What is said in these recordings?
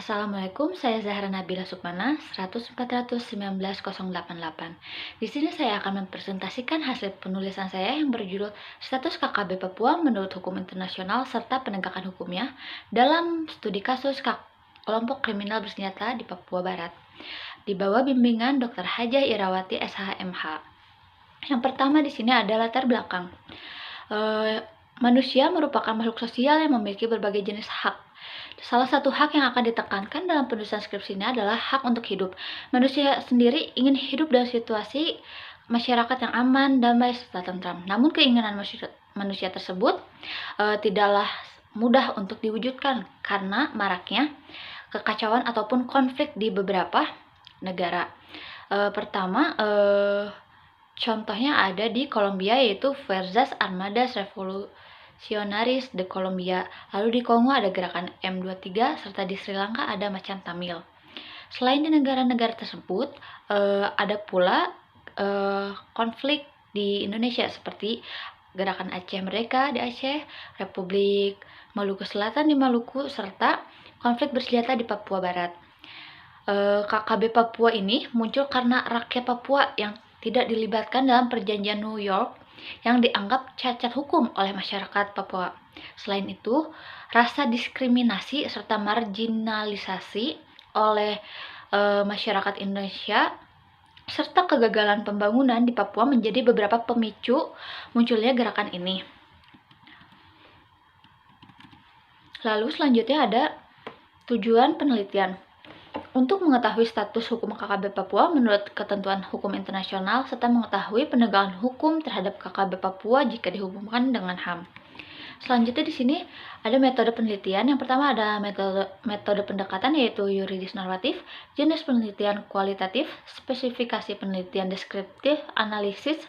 Assalamualaikum, saya Zahra Nabila Sukmana, 10419-088. Di sini saya akan mempresentasikan hasil penulisan saya yang berjudul Status KKB Papua menurut Hukum Internasional serta Penegakan Hukumnya dalam studi kasus kelompok kriminal bersenjata di Papua Barat, di bawah bimbingan Dr. Hajah Irawati SHMH. Yang pertama di sini ada latar belakang. Manusia merupakan makhluk sosial yang memiliki berbagai jenis hak. Salah satu hak yang akan ditekankan dalam penulisan skripsi ini adalah hak untuk hidup. Manusia sendiri ingin hidup dalam situasi masyarakat yang aman, damai, serta tentram. Namun keinginan manusia tersebut tidaklah mudah untuk diwujudkan karena maraknya kekacauan ataupun konflik di beberapa negara. Pertama, contohnya ada di Kolombia, yaitu Fuerzas Armadas Revolucionaris de Colombia. Lalu di Kongo ada gerakan M23, serta di Sri Lanka ada Macan Tamil. Selain di negara-negara tersebut, ada pula konflik di Indonesia seperti gerakan Aceh Merdeka di Aceh, Republik Maluku Selatan di Maluku, serta konflik bersenjata di Papua Barat. KKB Papua ini muncul karena rakyat Papua yang tidak dilibatkan dalam perjanjian New York yang dianggap cacat hukum oleh masyarakat Papua. Selain itu, rasa diskriminasi serta marginalisasi oleh masyarakat Indonesia serta kegagalan pembangunan di Papua menjadi beberapa pemicu munculnya gerakan ini. Lalu selanjutnya ada tujuan penelitian. Untuk mengetahui status hukum KKB Papua menurut ketentuan hukum internasional serta mengetahui penegakan hukum terhadap KKB Papua jika dihubungkan dengan HAM. Selanjutnya di sini ada metode penelitian. Yang pertama ada metode pendekatan, yaitu yuridis normatif, jenis penelitian kualitatif, spesifikasi penelitian deskriptif, analisis,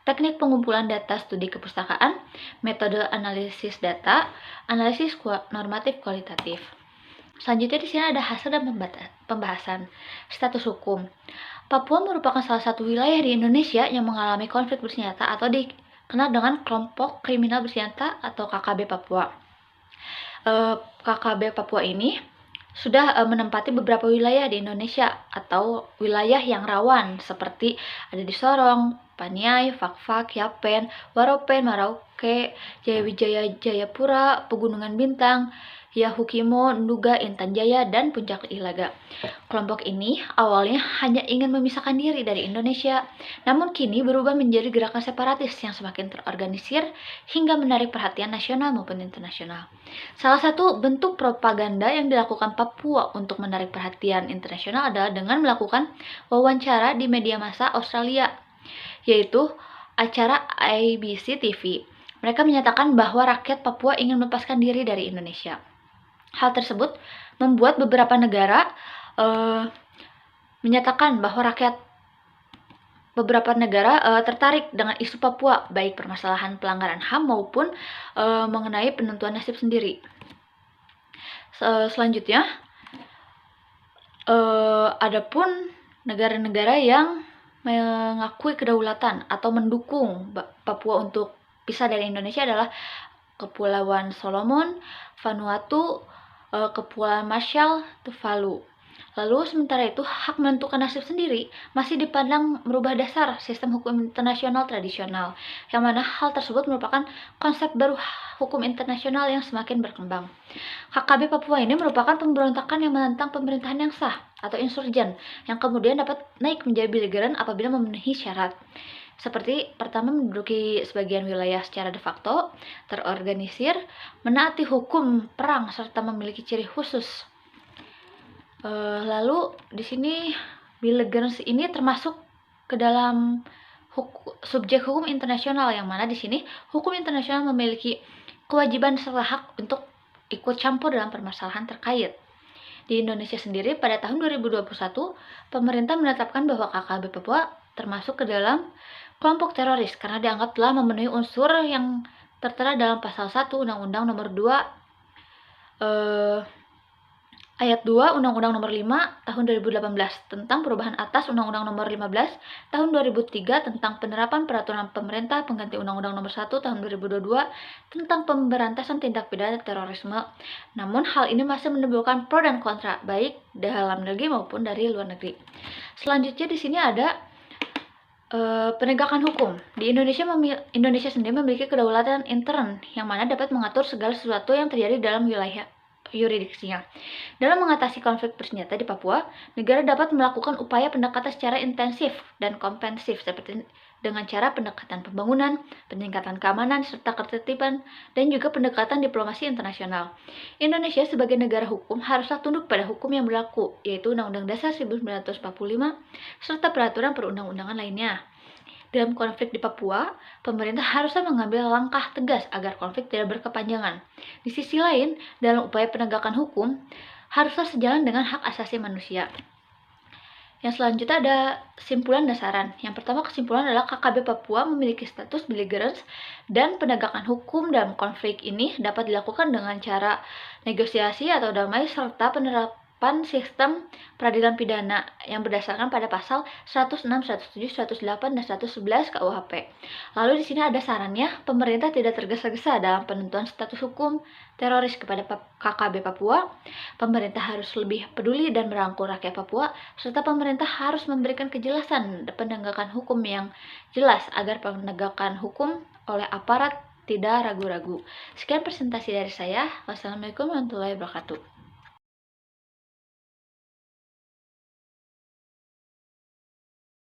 teknik pengumpulan data studi kepustakaan, metode analisis data, analisis normatif kualitatif. Selanjutnya di sini ada hasil dan pembahasan. Status hukum. Papua merupakan salah satu wilayah di Indonesia yang mengalami konflik bersenjata atau dikenal dengan kelompok kriminal bersenjata atau KKB Papua. KKB Papua ini sudah menempati beberapa wilayah di Indonesia atau wilayah yang rawan seperti ada di Sorong, Paniai, Fakfak, Yapen, Waropen, Merauke, Jayawijaya, Jayapura, Pegunungan Bintang, Yahukimo, Nduga, Intan Jaya, dan Puncak Ilaga. Kelompok ini awalnya hanya ingin memisahkan diri dari Indonesia, namun kini berubah menjadi gerakan separatis yang semakin terorganisir hingga menarik perhatian nasional maupun internasional. Salah satu bentuk propaganda yang dilakukan Papua untuk menarik perhatian internasional adalah dengan melakukan wawancara di media massa Australia, yaitu acara ABC TV. Mereka menyatakan bahwa rakyat Papua ingin melepaskan diri dari Indonesia. Hal tersebut membuat beberapa negara menyatakan bahwa beberapa negara tertarik dengan isu Papua, baik permasalahan pelanggaran HAM maupun mengenai penentuan nasib sendiri. Selanjutnya, adapun negara-negara yang mengakui kedaulatan atau mendukung Papua untuk pisah dari Indonesia adalah Kepulauan Solomon, Vanuatu, Kepulauan Marshall, Tuvalu. Lalu sementara itu hak menentukan nasib sendiri masih dipandang merubah dasar sistem hukum internasional tradisional, yang mana hal tersebut merupakan konsep baru hukum internasional yang semakin berkembang. KKB Papua ini merupakan pemberontakan yang menentang pemerintahan yang sah atau insurgen, yang kemudian dapat naik menjadi beligeran apabila memenuhi syarat. Seperti pertama, menduduki sebagian wilayah secara de facto, terorganisir, menaati hukum perang, serta memiliki ciri khusus. Lalu di sini belligerence ini termasuk ke dalam subjek hukum internasional, yang mana di sini hukum internasional memiliki kewajiban serta hak untuk ikut campur dalam permasalahan terkait. Di Indonesia sendiri pada tahun 2021, pemerintah menetapkan bahwa KKB Papua termasuk ke dalam kelompok teroris karena dianggap telah memenuhi unsur yang tertera dalam pasal 1 Undang-Undang Nomor 2 Ayat 2 Undang-Undang Nomor 5 Tahun 2018 tentang perubahan atas Undang-Undang Nomor 15 Tahun 2003 tentang penerapan peraturan pemerintah pengganti Undang-Undang Nomor 1 Tahun 2022 tentang pemberantasan tindak pidana terorisme. Namun hal ini masih menimbulkan pro dan kontra, baik dalam negeri maupun dari luar negeri. Selanjutnya di sini ada penegakan hukum. Di Indonesia sendiri memiliki kedaulatan intern yang mana dapat mengatur segala sesuatu yang terjadi dalam wilayah yuridiksinya. Dalam mengatasi konflik bersenjata di Papua, negara dapat melakukan upaya pendekatan secara intensif dan komprehensif seperti dengan cara pendekatan pembangunan, peningkatan keamanan serta ketertiban, dan juga pendekatan diplomasi internasional. Indonesia sebagai negara hukum haruslah tunduk pada hukum yang berlaku, yaitu Undang-Undang Dasar 1945 serta peraturan perundang-undangan lainnya. Dalam konflik di Papua, pemerintah harusnya mengambil langkah tegas agar konflik tidak berkepanjangan. Di sisi lain, dalam upaya penegakan hukum, haruslah sejalan dengan hak asasi manusia. Yang selanjutnya ada kesimpulan dasaran. Yang pertama kesimpulan adalah KKB Papua memiliki status belligerence dan penegakan hukum dalam konflik ini dapat dilakukan dengan cara negosiasi atau damai serta penerapan sistem peradilan pidana yang berdasarkan pada pasal 106, 107, 108, dan 111 KUHP. Lalu di sini ada sarannya, pemerintah tidak tergesa-gesa dalam penentuan status hukum teroris kepada KKB Papua. Pemerintah harus lebih peduli dan merangkul rakyat Papua, serta pemerintah harus memberikan kejelasan penegakan hukum yang jelas agar penegakan hukum oleh aparat tidak ragu-ragu. Sekian presentasi dari saya. Wassalamualaikum warahmatullahi wabarakatuh.